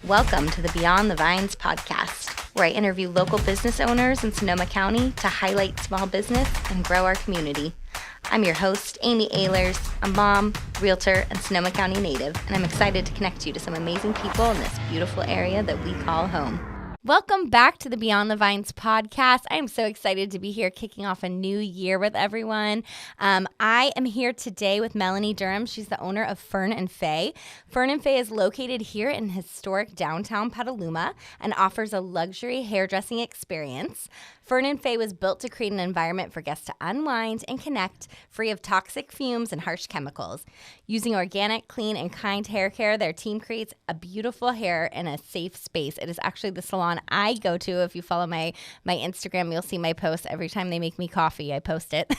Welcome to the Beyond the Vines podcast, where I interview local business owners in Sonoma County to highlight small business and grow our community. I'm your host, Amy Ehlers, a mom, realtor, and Sonoma County native, and I'm excited to connect you to some amazing people in this beautiful area that we call home. Welcome back to the Beyond the Vines podcast. I am so excited to be here kicking off a new year with everyone. I am here today with Melanie Durham. She's the owner of Fern Fae. Fern Fae is located here in historic downtown Petaluma and offers a luxury hairdressing experience. Fern Fae was built to create an environment for guests to unwind and connect, free of toxic fumes and harsh chemicals. Using organic, clean, and kind hair care, their team creates a beautiful hair in a safe space. It is actually the salon I go to. If you follow my Instagram, you'll see my posts every time they make me coffee. I post it.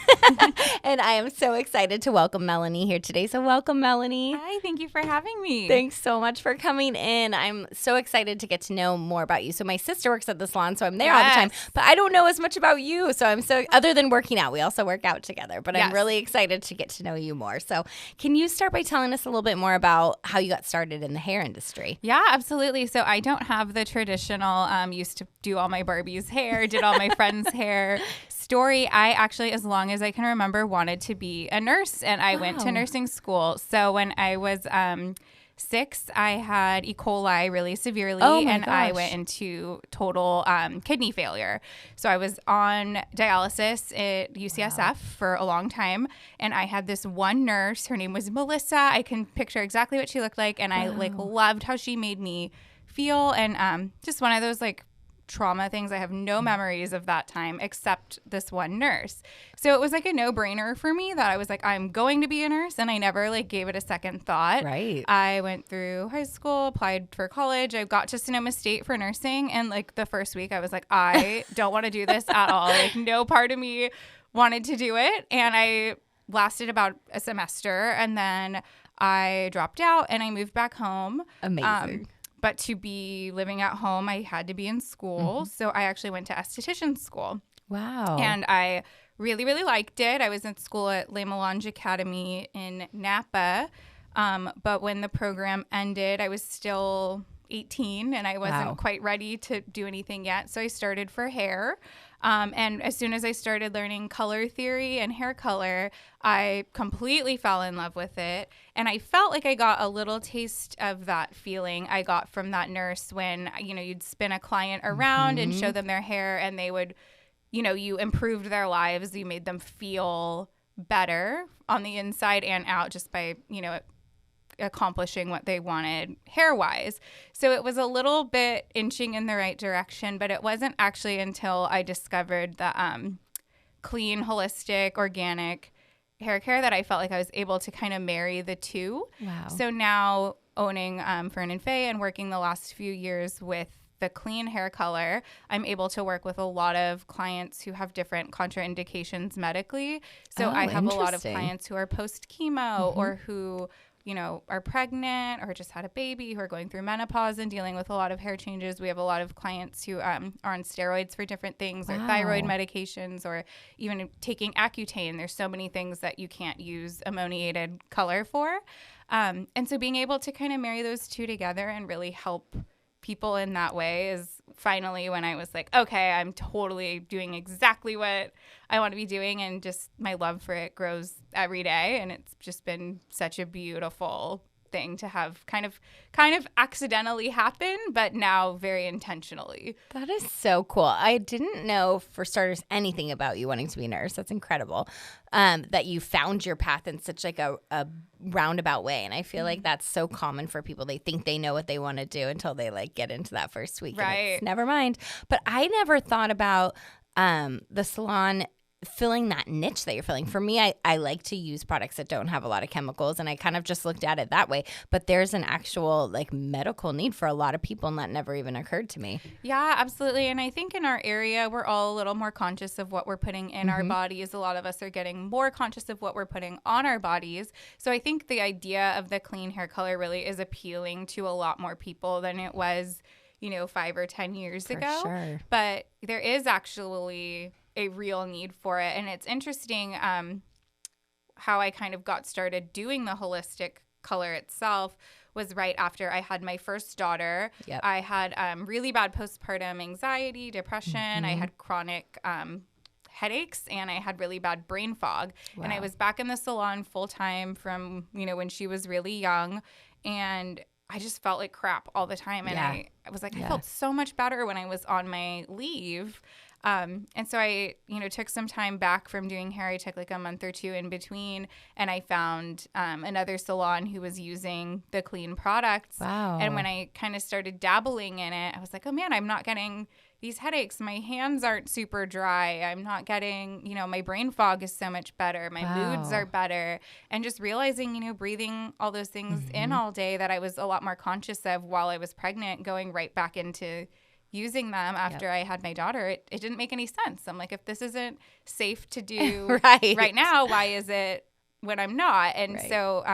And I am so excited to welcome Melanie here today. So welcome, Melanie. Hi, thank you for having me. Thanks so much for coming in. I'm so excited to get to know more about you. So my sister works at the salon, so I'm there all the time. But I don't know as much about you. So I'm so, other than working out, we also work out together. But I'm really excited to get to know you more. So can you start by telling us a little bit more about how you got started in the hair industry? Yeah, absolutely. So I don't have the traditional used to do all my Barbie's hair, did all my friends' hair story. I actually, as long as I can remember, wanted to be a nurse, and I went to nursing school. So when I was 6, I had E. coli really severely, I went into total kidney failure. So I was on dialysis at UCSF for a long time, and I had this one nurse. Her name was Melissa. I can picture exactly what she looked like, and I loved how she made me feel, and just one of those trauma things. I have no memories of that time except this one nurse. So it was a no-brainer for me that I was I'm going to be a nurse, and I never gave it a second thought. Right. I went through high school, applied for college. I got to Sonoma State for nursing, and the first week I was I don't want to do this at all. No part of me wanted to do it, and I lasted about a semester, and then I dropped out and I moved back home. Amazing. But to be living at home, I had to be in school. So I actually went to esthetician school. Wow. And I really, really liked it. I was in school at Les Melange Academy in Napa. But when the program ended, I was still 18 and I wasn't quite ready to do anything yet. So I started for hair. And as soon as I started learning color theory and hair color, I completely fell in love with it. And I felt like I got a little taste of that feeling I got from that nurse when, you'd spin a client around and show them their hair, and they would, you improved their lives. You made them feel better on the inside and out just by, accomplishing what they wanted hair-wise. So it was a little bit inching in the right direction, but it wasn't actually until I discovered the clean, holistic, organic hair care that I felt like I was able to kind of marry the two. Wow. So now owning Fern Fae and working the last few years with the clean hair color, I'm able to work with a lot of clients who have different contraindications medically. So I have a lot of clients who are post-chemo or who are pregnant or just had a baby, who are going through menopause and dealing with a lot of hair changes. We have a lot of clients who are on steroids for different things, or thyroid medications, or even taking Accutane. There's so many things that you can't use ammoniated color for. And so being able to kind of marry those two together and really help people in that way is finally when I was okay, I'm totally doing exactly what I want to be doing, and just my love for it grows every day, and it's just been such a beautiful thing to have kind of accidentally happen, but now very intentionally. That is so cool. I didn't know, for starters, anything about you wanting to be a nurse. That's incredible. That you found your path in such a roundabout way. And I feel like that's so common for people. They think they know what they want to do until they get into that first week. Right. Never mind. But I never thought about the salon filling that niche that you're filling. For me, I like to use products that don't have a lot of chemicals, and I kind of just looked at it that way. But there's an actual medical need for a lot of people, and that never even occurred to me. Yeah, absolutely. And I think in our area, we're all a little more conscious of what we're putting in our bodies. A lot of us are getting more conscious of what we're putting on our bodies. So I think the idea of the clean hair color really is appealing to a lot more people than it was, 5 or 10 years ago. Sure. But there is actually a real need for it. And it's interesting how I kind of got started doing the holistic color itself was right after I had my first daughter. Yep. I had really bad postpartum anxiety, depression. I had chronic headaches, and I had really bad brain fog. Wow. And I was back in the salon full time from, when she was really young, and I just felt like crap all the time. And I was like, I felt so much better when I was on my leave. And so I, took some time back from doing hair. I took like a month or two in between, and I found another salon who was using the clean products. Wow. And when I kind of started dabbling in it, I was like, oh man, I'm not getting these headaches. My hands aren't super dry. I'm not getting, my brain fog is so much better. My moods are better. And just realizing, breathing all those things in all day that I was a lot more conscious of while I was pregnant, going right back into using them after I had my daughter, it didn't make any sense. I'm like, if this isn't safe to do right now, why is it when I'm not? And so,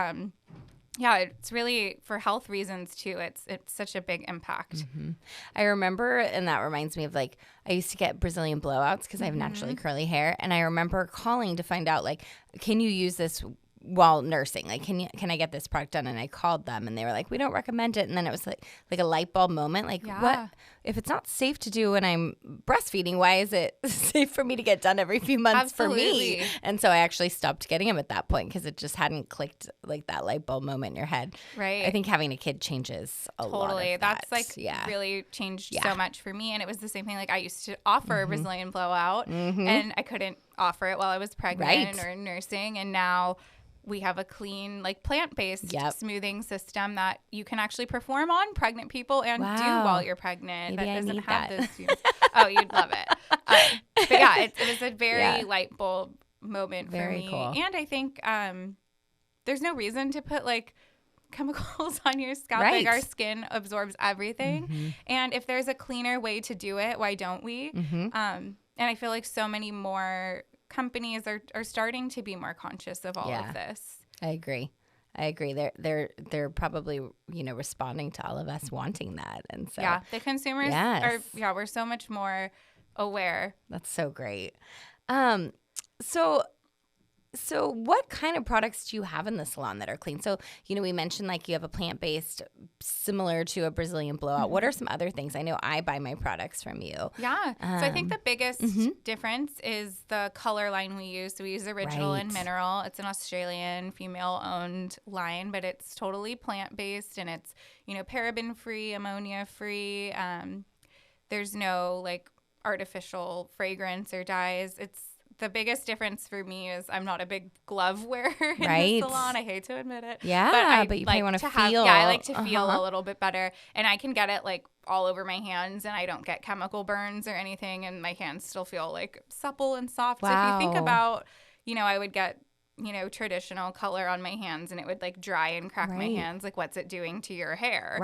it's really for health reasons too. It's such a big impact. I remember, and that reminds me of like, I used to get Brazilian blowouts because I have naturally curly hair. And I remember calling to find out like, can you use this while nursing? Like, can I get this product done? And I called them, and they were like, we don't recommend it. And then it was like a light bulb moment. Like, what if it's not safe to do when I'm breastfeeding? Why is it safe for me to get done every few months for me? And so I actually stopped getting them at that point because it just hadn't clicked, like that light bulb moment in your head. Right. I think having a kid changes a lot of that. That's like really changed so much for me. And it was the same thing. Like I used to offer a Brazilian blowout, and I couldn't offer it while I was pregnant or nursing. And now we have a clean, like plant-based smoothing system that you can actually perform on pregnant people and do while you're pregnant. Maybe that doesn't have that. this. Oh, you'd love it. But yeah, it was a very light bulb moment for me. Cool. And I think there's no reason to put like chemicals on your scalp. Like our skin absorbs everything. And if there's a cleaner way to do it, why don't we? And I feel like so many more companies are starting to be more conscious of all of this. I agree. They're probably, responding to all of us wanting that. And so the consumers are we're so much more aware. That's so great. So what kind of products do you have in the salon that are clean? So, we mentioned like you have a plant-based similar to a Brazilian blowout. What are some other things? I know I buy my products from you. Yeah. So I think the biggest difference is the color line we use. So we use Original and Mineral. It's an Australian female-owned line, but it's totally plant-based, and it's, paraben-free, ammonia-free. There's no like artificial fragrance or dyes. The biggest difference for me is I'm not a big glove wearer in the salon. I hate to admit it. Yeah, but you probably want to feel. I like to feel a little bit better. And I can get it like all over my hands, and I don't get chemical burns or anything, and my hands still feel like supple and soft. So if you think about, I would get, traditional color on my hands, and it would like dry and crack my hands. Like, what's it doing to your hair?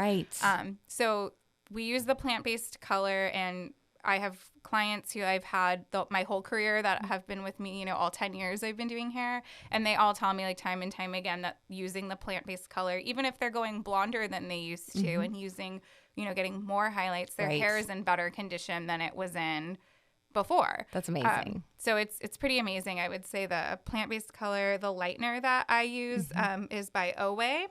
So we use the plant-based color, and I have clients who I've had my whole career that have been with me, all 10 years I've been doing hair. And they all tell me like time and time again that using the plant-based color, even if they're going blonder than they used to and using, getting more highlights, their hair is in better condition than it was in before. That's amazing. So it's pretty amazing. I would say the plant-based color, the lightener that I use is by Owe.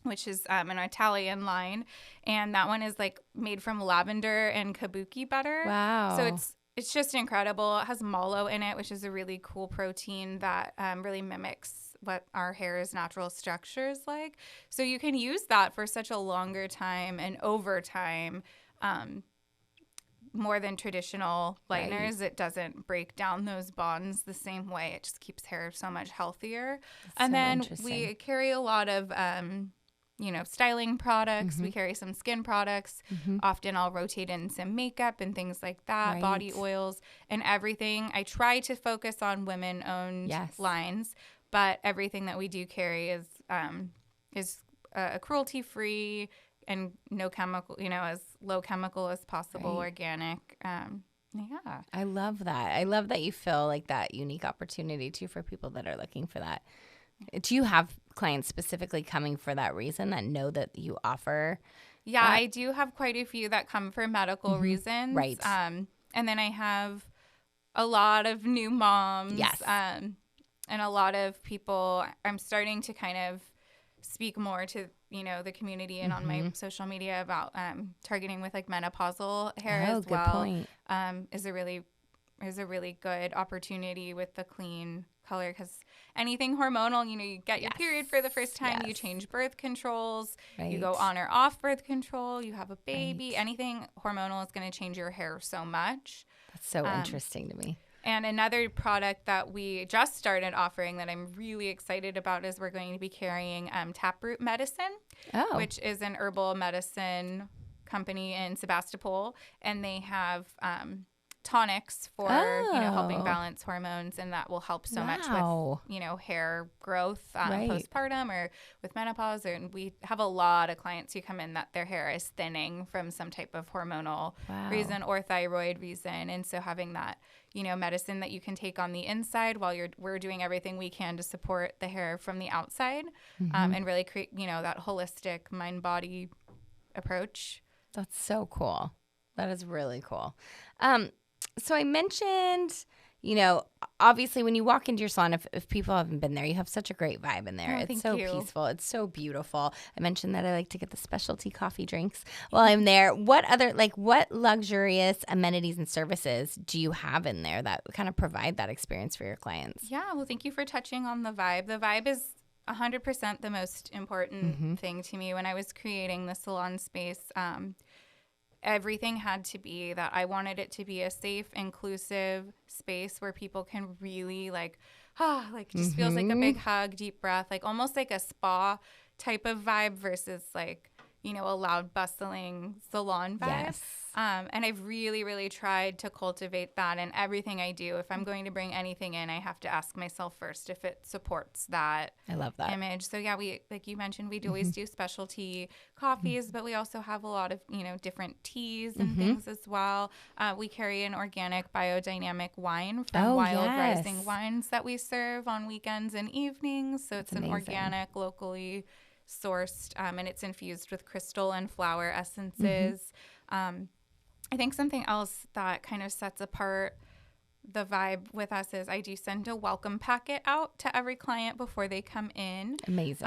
Which is an Italian line, and that one is like made from lavender and kabuki butter. Wow! So it's just incredible. It has mallow in it, which is a really cool protein that really mimics what our hair's natural structure is like. So you can use that for such a longer time and over time. More than traditional lighteners, it doesn't break down those bonds the same way. It just keeps hair so much healthier. And then we carry a lot of, styling products. We carry some skin products. Often I'll rotate in some makeup and things like that, body oils and everything. I try to focus on women-owned lines, but everything that we do carry is cruelty-free and no chemical, as low chemical as possible, organic. I love that. I love that you feel like that unique opportunity too for people that are looking for that. Do you have clients specifically coming for that reason that know that you offer? Yeah, I do have quite a few that come for medical reasons. Right. And then I have a lot of new moms. Yes. And a lot of people, I'm starting to kind of speak more to the community and on my social media about targeting with like menopausal hair as good well. Point. Is a really good opportunity with the clean color, because anything hormonal, you get your period for the first time, you change birth controls, you go on or off birth control, you have a baby, anything hormonal is going to change your hair so much. That's so interesting to me. And another product that we just started offering that I'm really excited about is we're going to be carrying Taproot Medicine, which is an herbal medicine company in Sebastopol, and they have tonics for helping balance hormones, and that will help so much with hair growth postpartum or with menopause. And we have a lot of clients who come in that their hair is thinning from some type of hormonal reason or thyroid reason, and so having that medicine that you can take on the inside while we're doing everything we can to support the hair from the outside, and really create that holistic mind-body approach. That's so cool. That is really cool. So I mentioned, obviously when you walk into your salon, if people haven't been there, you have such a great vibe in there. It's so peaceful. It's so beautiful. I mentioned that I like to get the specialty coffee drinks while I'm there. What luxurious amenities and services do you have in there that kind of provide that experience for your clients? Yeah, well, thank you for touching on the vibe. The vibe is 100% the most important thing to me. When I was creating the salon space, everything had to be that I wanted it to be a safe, inclusive space where people can really just feels like a big hug, deep breath, like almost like a spa type of vibe versus like, a loud, bustling salon vibe. Yes. And I've really, really tried to cultivate that in everything I do. If I'm going to bring anything in, I have to ask myself first if it supports that. I love that image. So yeah, we, like you mentioned, we always do specialty coffees, but we also have a lot of, different teas and things as well. We carry an organic biodynamic wine from Wild Rising Wines that we serve on weekends and evenings. So it's an organic, locally sourced, and it's infused with crystal and flower essences. I think something else that kind of sets apart the vibe with us is I do send a welcome packet out to every client before they come in. Amazing.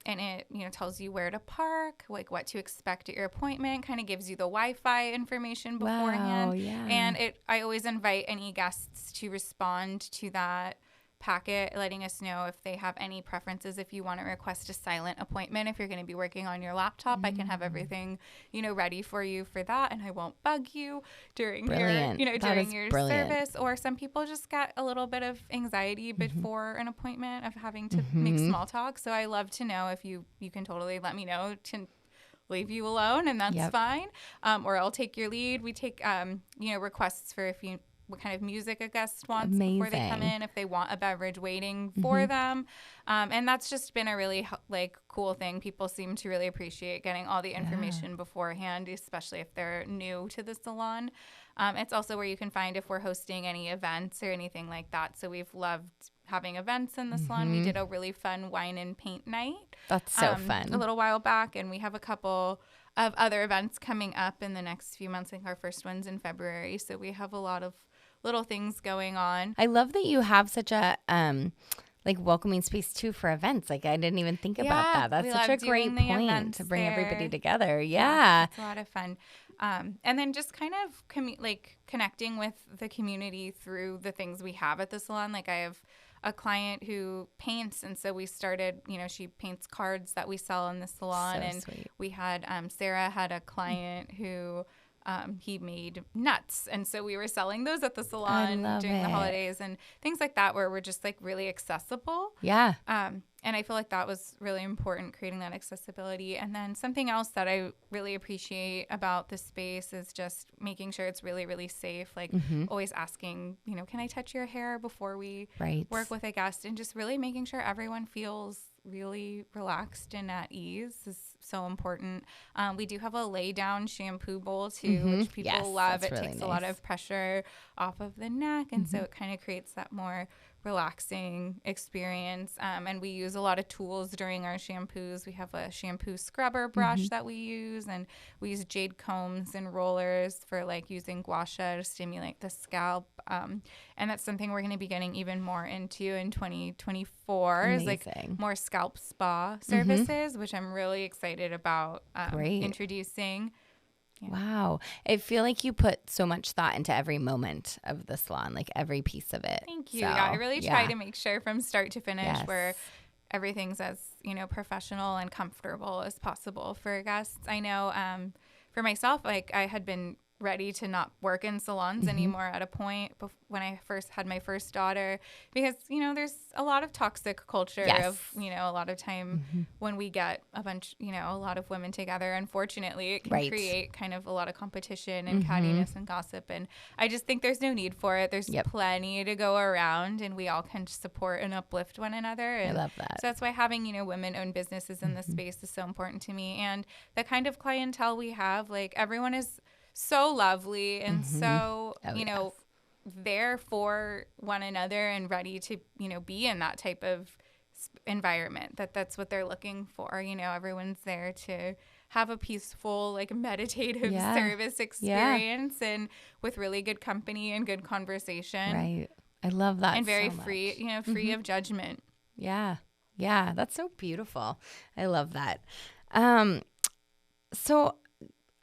And it, tells you where to park, like what to expect at your appointment, kind of gives you the Wi-Fi information beforehand. Wow, yeah. And I always invite any guests to respond to that packet, letting us know if they have any preferences. If you want to request a silent appointment, if you're going to be working on your laptop, I can have everything, ready for you for that, and I won't bug you during your service. Or some people just get a little bit of anxiety before an appointment of having to make small talk. So I love to know if you can totally let me know to leave you alone, and that's fine. Or I'll take your lead. We take requests for what kind of music a guest wants before they come in, if they want a beverage waiting for them. And that's just been a really cool thing. People seem to really appreciate getting all the information beforehand, especially if they're new to the salon. It's also where you can find if we're hosting any events or anything like that. So we've loved having events in the salon. We did a really fun wine and paint night. That's so fun. A little while back, and we have a couple of other events coming up in the next few months. I think our first one's in February. So we have a lot of little things going on. I love that you have such a welcoming space too for events. Like I didn't even think about that. That's such a great point to bring everybody together. Yeah. It's a lot of fun. And then just kind of connecting with the community through the things we have at the salon. Like I have a client who paints, and so we started, she paints cards that we sell in the salon. So and sweet. We had Sarah had a client who he made nuts, and so we were selling those at the salon during the holidays and things like that, where we're just really accessible. Yeah. And I feel like that was really important, creating that accessibility. And then something else that I really appreciate about the space is just making sure it's really, really safe. Always asking, can I touch your hair before we work with a guest, and just really making sure everyone feels really relaxed and at ease is so important. We do have a lay down shampoo bowl too, which people love. It really takes a lot of pressure off of the neck, and so it kind of creates that more relaxing experience. And we use a lot of tools during our shampoos. We have a shampoo scrubber brush that we use, and we use jade combs and rollers for like using gua sha to stimulate the scalp. And that's something we're going to be getting even more into in 2024 is like more scalp spa services, which I'm really excited about introducing. Yeah. Wow. I feel like you put so much thought into every moment of the salon, like every piece of it. Thank you. So, I really try to make sure from start to finish where everything's as, professional and comfortable as possible for guests. I know for myself, like I had been ready to not work in salons anymore at a point when I first had my first daughter, because there's a lot of toxic culture of a lot of time when we get a bunch a lot of women together, unfortunately it can create kind of a lot of competition and cattiness and gossip, and I just think there's no need for it. There's plenty to go around, and we all can support and uplift one another, and I love that. So that's why having women-owned businesses in this space is so important to me, and the kind of clientele we have, like everyone is so lovely and so, there for one another and ready to, be in that type of environment. That's what they're looking for. Everyone's there to have a peaceful, like meditative service experience and with really good company and good conversation. Right. I love that. And very free, free of judgment. Yeah. Yeah. That's so beautiful. I love that. So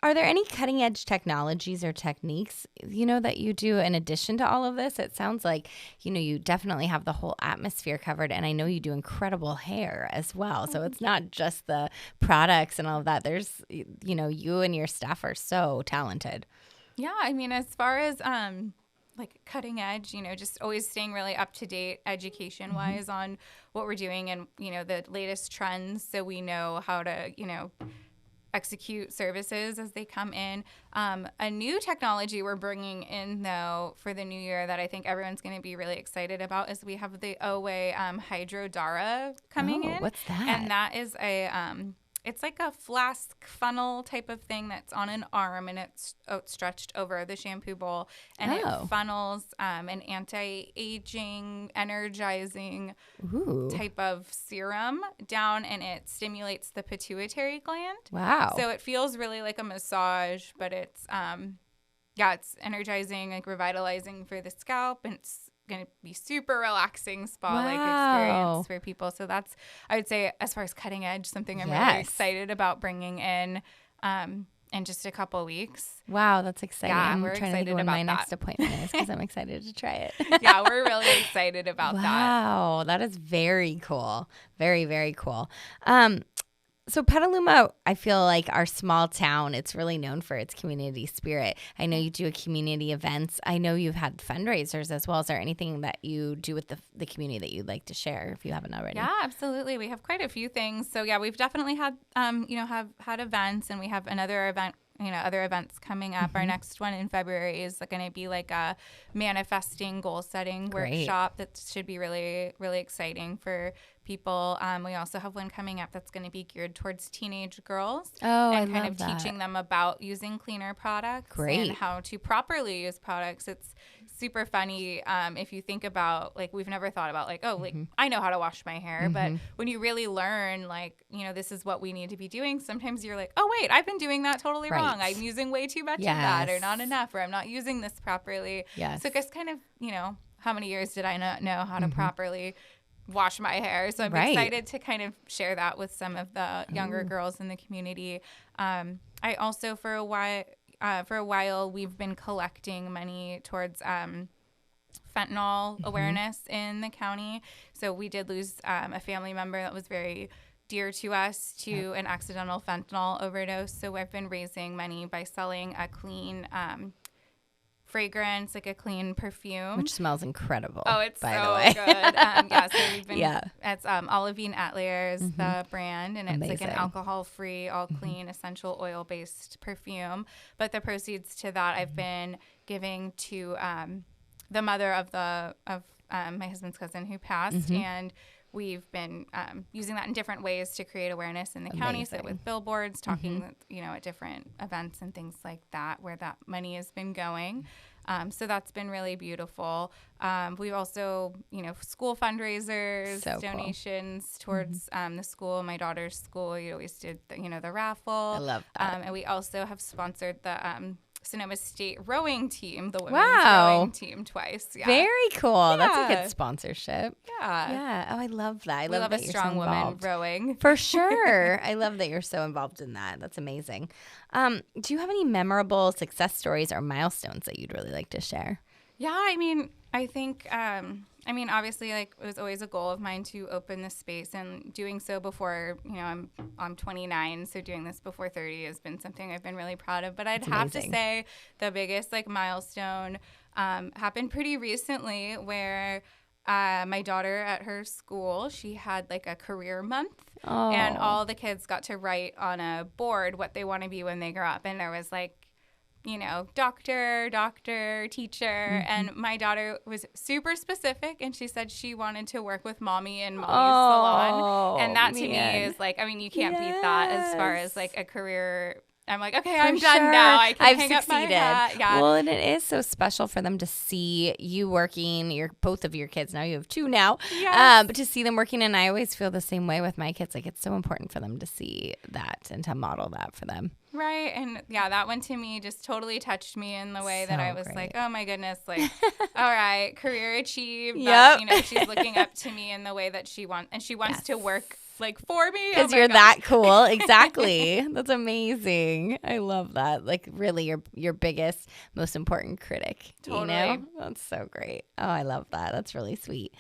are there any cutting edge technologies or techniques, that you do in addition to all of this? It sounds like, you definitely have the whole atmosphere covered, and I know you do incredible hair as well. So it's not just the products and all of that. There's, you and your staff are so talented. Yeah. I mean, as far as, like cutting edge, just always staying really up to date education wise on what we're doing and, the latest trends. So we know how to, execute services as they come in. A new technology we're bringing in, though, for the new year that I think everyone's going to be really excited about is we have the Oway Hydro Dara coming in. What's that? And that is it's like a flask funnel type of thing that's on an arm, and it's stretched over the shampoo bowl, and it funnels an anti-aging, energizing type of serum down, and it stimulates the pituitary gland. Wow. So it feels really like a massage, but it's it's energizing, like revitalizing for the scalp, and it's going to be super relaxing spa-like experience for people. So that's, I would say, as far as cutting edge, something I'm really excited about bringing in just a couple weeks. Wow, that's exciting. Yeah, I'm we're trying excited to think when about my that. next appointment is because I'm excited to try it. Yeah, we're really excited about that. Wow, that is very cool. Very, very cool. So Petaluma, I feel like our small town, it's really known for its community spirit. I know you do community events. I know you've had fundraisers as well. Is there anything that you do with the community that you'd like to share if you haven't already? Yeah, absolutely. We have quite a few things. So yeah, we've definitely had, have had events, and we have another event, other events coming up. Our next one in February is going to be like a manifesting goal setting workshop that should be really, really exciting for people. We also have one coming up that's going to be geared towards teenage girls and kind of teaching them about using cleaner products and how to properly use products. It's super funny if you think about, like, we've never thought about like, like I know how to wash my hair, but when you really learn, like, this is what we need to be doing, sometimes you're like, oh wait, I've been doing that totally wrong. I'm using way too much of that, or not enough, or I'm not using this properly. So I guess kind of, how many years did I not know how to properly wash my hair? So I'm excited to kind of share that with some of the younger girls in the community. I also, for a while, we've been collecting money towards fentanyl awareness in the county. So we did lose a family member that was very dear to us to an accidental fentanyl overdose. So I've been raising money by selling a clean fragrance, like a clean perfume, which smells incredible. Oh, it's by so the way. good. So we've been it's Olivine Atelier is the brand, and it's like an alcohol-free, all clean, essential oil-based perfume. But the proceeds to that I've been giving to the mother of my husband's cousin who passed, and we've been using that in different ways to create awareness in the county. So with billboards, talking, at different events and things like that, where that money has been going. So that's been really beautiful. We've also, school fundraisers, donations towards the school, my daughter's school. We always did, the raffle. I love that. And we also have sponsored the Sonoma State rowing team, the women's rowing team, twice. Yeah. Very cool. Yeah. That's a good sponsorship. Yeah. Yeah. Oh, I love that. We love a strong woman rowing. For sure. I love that you're so involved in that. That's amazing. Do you have any memorable success stories or milestones that you'd really like to share? Yeah, I think, obviously, like, it was always a goal of mine to open this space, and doing so before, I'm 29, so doing this before 30 has been something I've been really proud of. But I'd have to say the biggest, like, milestone happened pretty recently, where my daughter at her school, she had, like, a career month, and all the kids got to write on a board what they want to be when they grow up, and there was, like, doctor, teacher. And my daughter was super specific, and she said she wanted to work with mommy in mommy's salon. And that to me is like, you can't beat that as far as like a career. I'm like, okay, I'm done now. I can hang up my hat. Yeah. Well, and it is so special for them to see you working, both of your kids. Now you have two now. Yes. But to see them working, and I always feel the same way with my kids. Like, it's so important for them to see that and to model that for them. Right. And yeah, that one to me just totally touched me in the way that I was like, oh my goodness, like, all right, career achieved. Yep. She's looking up to me in the way that she wants, and she wants to work like for me. Because you're that cool. Exactly. That's amazing. I love that. Like, really your biggest, most important critic. Totally. That's so great. Oh, I love that. That's really sweet.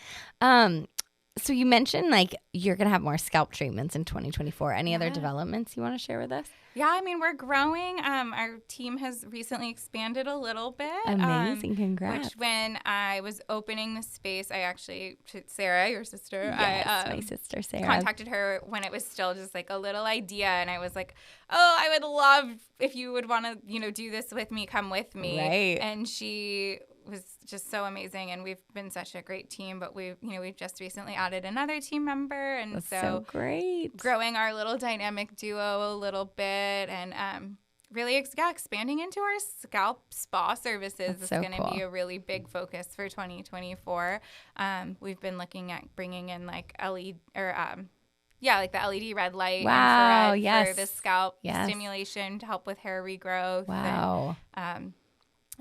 So you mentioned like you're going to have more scalp treatments in 2024. Any other developments you want to share with us? Yeah, we're growing. Our team has recently expanded a little bit. Amazing. Congrats. Which when I was opening the space, I actually, Sarah, your sister, my sister Sarah, contacted her when it was still just like a little idea. And I was like, oh, I would love if you would want to, do this with me, come with me. Right. And she was just so amazing, and we've been such a great team. But we've just recently added another team member, and that's so great, growing our little dynamic duo a little bit, and really expanding into our scalp spa services is going to be a really big focus for 2024. We've been looking at bringing in like LED or like the LED red light infrared for the scalp stimulation to help with hair regrowth. Wow. And,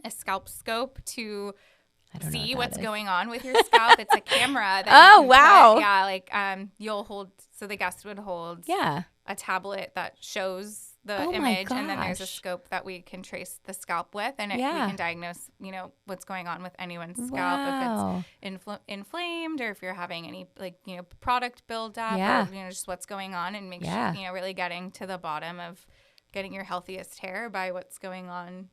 a scalp scope to see what's going on with your scalp. It's a camera. You'll hold, so the guest would hold a tablet that shows the image, and then there's a scope that we can trace the scalp with, and we can diagnose, what's going on with anyone's scalp, if it's inflamed, or if you're having any product buildup, or just what's going on, and make sure, really getting to the bottom of getting your healthiest hair by what's going on,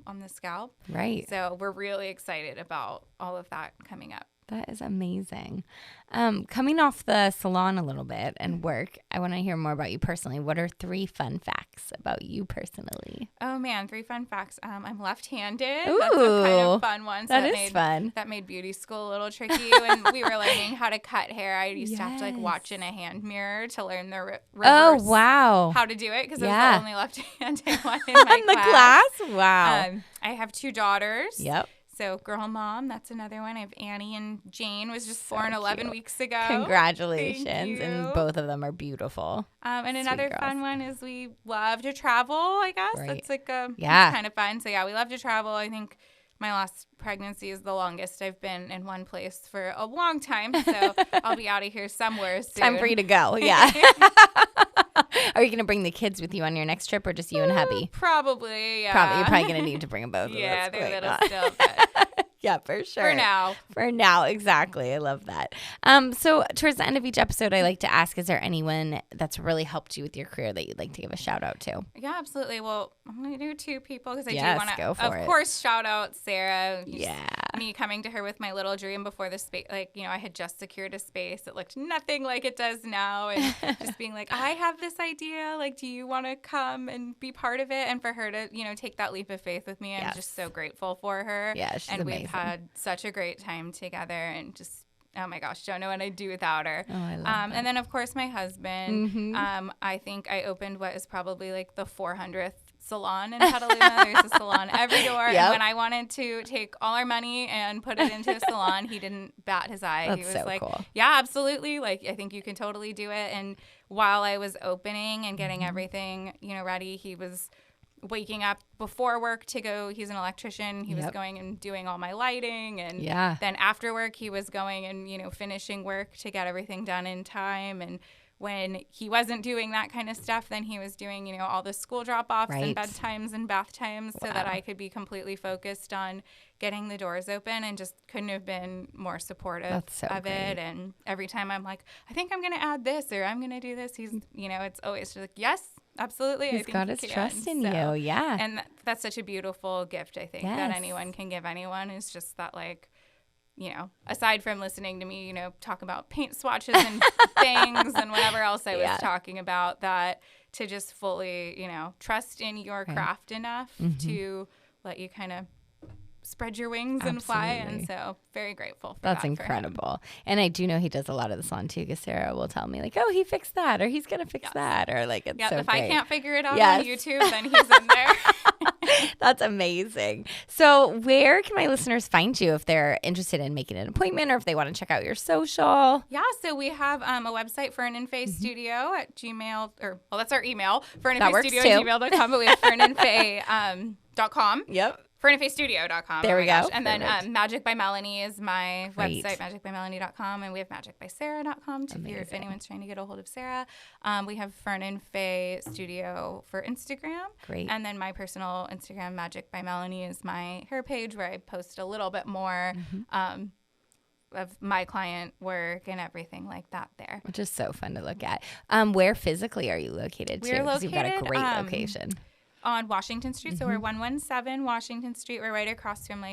on the scalp. Right. So we're really excited about all of that coming up. That is amazing. Coming off the salon a little bit and work, I want to hear more about you personally. What are 3 fun facts about you personally? Oh, man, 3 fun facts. I'm left-handed. Ooh, that's a kind of fun one. So that is fun. That made beauty school a little tricky. When we were learning how to cut hair, I used to have to watch in a hand mirror to learn the reverse. Oh, wow. How to do it, because I was the only left-handed one in my class. Wow. I have 2 daughters. Yep. So Girl Mom, that's another one. I have Annie, and Jane was just born 11 weeks ago. Congratulations. And both of them are beautiful. And another fun one is we love to travel, I guess. Right. That's like it's kind of fun. So we love to travel. I think my last pregnancy is the longest I've been in one place for a long time. So I'll be out of here somewhere soon. Time for you to go. Yeah. Are you going to bring the kids with you on your next trip, or just you and hubby? Probably, yeah. You're probably going to need to bring them both. Yeah, they're little still, but yeah, for sure. For now, exactly. I love that. So towards the end of each episode, I like to ask, is there anyone that's really helped you with your career that you'd like to give a shout out to? Yeah, absolutely. Well, I'm going to do 2 people, because I do want to, of course, shout out Sarah. Me coming to her with my little dream before the space, I had just secured a space. It looked nothing like it does now. And just being like, I have this idea. Do you want to come and be part of it? And for her to, take that leap of faith with me, I'm just so grateful for her. Yeah, she's amazing. We've had such a great time together, and just, oh my gosh, don't know what I'd do without her. Oh, I love that. And then, of course, my husband. I think I opened what is probably the 400th salon in Petaluma. There's a salon every door. Yep. And when I wanted to take all our money and put it into a salon, he didn't bat his eye. That's he was so like, cool. yeah, absolutely. Like, I think you can totally do it. And while I was opening and getting everything, ready, he was waking up before work to go. He's an electrician. He was going and doing all my lighting. And then after work, he was going and, finishing work to get everything done in time. And when he wasn't doing that kind of stuff, then he was doing, all the school drop-offs and bedtimes and bath times so that I could be completely focused on getting the doors open, and just couldn't have been more supportive of it. And every time I'm like, I think I'm going to add this or I'm going to do this, he's, it's always just like, yes, absolutely. He's got his trust in you. Yeah. And that's such a beautiful gift, I think, that anyone can give anyone, is just that, like, aside from listening to me, talk about paint swatches and things and whatever else I was talking about, that to just fully, trust in your craft enough to let you kind of spread your wings and fly. And so very grateful for That's incredible. And I do know he does a lot of the salon too, because Sarah will tell me like, oh, he fixed that, or he's going to fix that, or like, it's so if great. I can't figure it out on YouTube, then he's in there. That's amazing. So where can my listeners find you if they're interested in making an appointment, or if they want to check out your social? Yeah, so we have a website, Fern Fae Studio at Gmail, that's our email, fernandfaestudio@gmail.com, but we have fernandfae.com. Yep. fernandfaestudio.com. There we go. And then Magic by Melanie is my website, magicbymelanie.com. And we have magicbysarah.com if anyone's trying to get a hold of Sarah. We have Fern and Fae Studio for Instagram. Great. And then my personal Instagram, Magic by Melanie, is my hair page where I post a little bit more of my client work and everything like that there. Which is so fun to look at. Where physically are you located too? Because you've got a great location. On Washington Street. So we're 117 Washington Street. We're right across from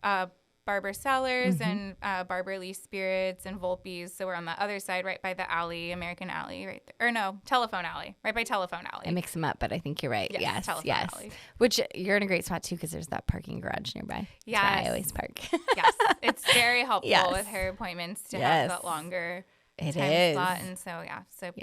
Barber Cellars and Barber Lee Spirits and Volpe's. So we're on the other side, right by the alley, American Alley, right there. Or no, Telephone Alley, right by Telephone Alley. I mix them up, but I think you're right. Yes. Alley. Which you're in a great spot too, because there's that parking garage nearby. Yes. That's where I always park. Yes. It's very helpful with hair appointments to have that longer It time is. slot. And so,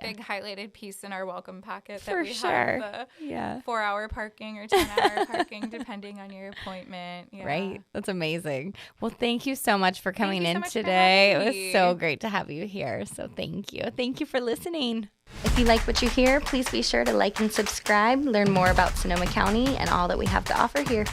big highlighted piece in our welcome packet For that we sure. have the 4-hour parking or 10-hour parking, depending on your appointment. Yeah. Right. That's amazing. Well, thank you so much for coming in much today. It was so great to have you here. So thank you. Thank you for listening. If you like what you hear, please be sure to like and subscribe, learn more about Sonoma County and all that we have to offer here.